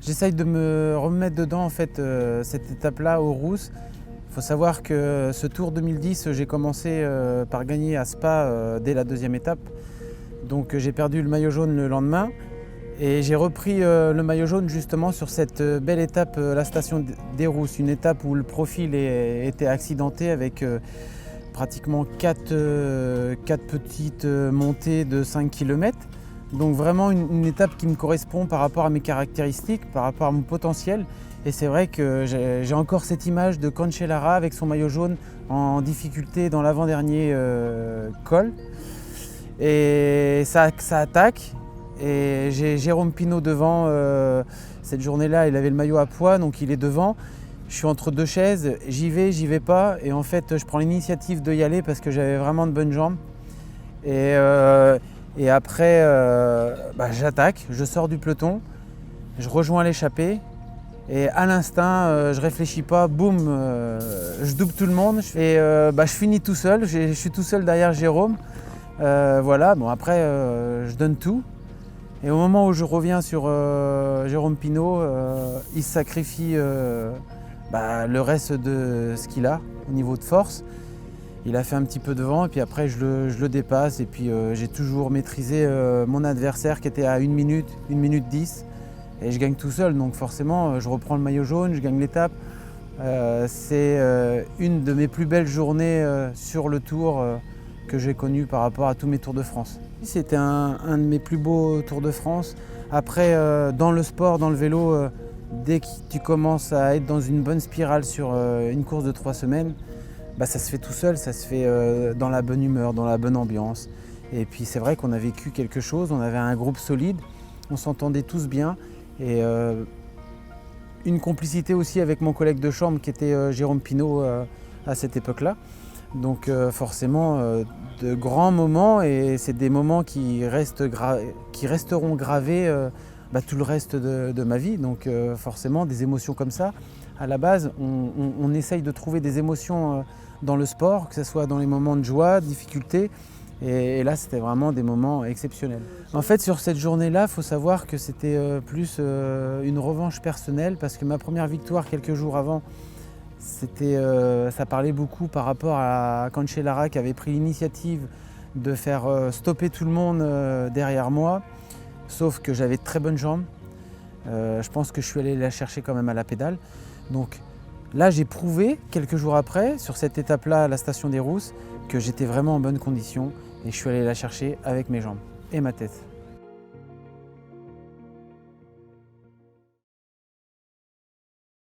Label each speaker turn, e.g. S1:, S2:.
S1: J'essaye de me remettre dedans en fait cette étape-là aux Rousses. Il faut savoir que ce Tour 2010, j'ai commencé par gagner à Spa dès la deuxième étape. Donc j'ai perdu le maillot jaune le lendemain et j'ai repris le maillot jaune justement sur cette belle étape, la station des Rousses, une étape où le profil était accidenté avec pratiquement 4 petites montées de 5 km. Donc vraiment une étape qui me correspond par rapport à mes caractéristiques, par rapport à mon potentiel. Et c'est vrai que j'ai encore cette image de Cancellara avec son maillot jaune en difficulté dans l'avant-dernier col. Et ça attaque. Et j'ai Jérôme Pinault devant. Cette journée-là, il avait le maillot à poids, donc il est devant. Je suis entre deux chaises, j'y vais pas. Et en fait, je prends l'initiative d'y aller parce que j'avais vraiment de bonnes jambes. Et après, j'attaque, je sors du peloton, je rejoins l'échappée. Et à l'instinct, je réfléchis pas, boum, je double tout le monde. Et je finis tout seul, je suis tout seul derrière Jérôme. Voilà, bon après, je donne tout. Et au moment où je reviens sur Jérôme Pinault, il sacrifie le reste de ce qu'il a au niveau de force. Il a fait un petit peu devant et puis après je le dépasse et puis j'ai toujours maîtrisé mon adversaire qui était à 1 minute 10 et je gagne tout seul, donc forcément je reprends le maillot jaune, je gagne l'étape. C'est une de mes plus belles journées sur le Tour que j'ai connu par rapport à tous mes Tours de France. C'était un de mes plus beaux Tours de France. Après dans le sport, dans le vélo, dès que tu commences à être dans une bonne spirale sur une course de 3 semaines, ça se fait tout seul, ça se fait dans la bonne humeur, dans la bonne ambiance. Et puis c'est vrai qu'on a vécu quelque chose, on avait un groupe solide, on s'entendait tous bien. Et une complicité aussi avec mon collègue de chambre qui était Jérôme Pinault à cette époque-là. Donc forcément de grands moments et c'est des moments qui resteront gravés tout le reste de ma vie. Donc forcément des émotions comme ça. À la base, on essaye de trouver des émotions dans le sport, que ce soit dans les moments de joie, de difficulté. Et là, c'était vraiment des moments exceptionnels. En fait, sur cette journée-là, il faut savoir que c'était plus une revanche personnelle parce que ma première victoire quelques jours avant, ça parlait beaucoup par rapport à Cancellara qui avait pris l'initiative de faire stopper tout le monde derrière moi. Sauf que j'avais de très bonnes jambes. Je pense que je suis allé la chercher quand même à la pédale. Donc là, j'ai prouvé quelques jours après, sur cette étape-là à la station des Rousses, que j'étais vraiment en bonne condition et je suis allé la chercher avec mes jambes et ma tête.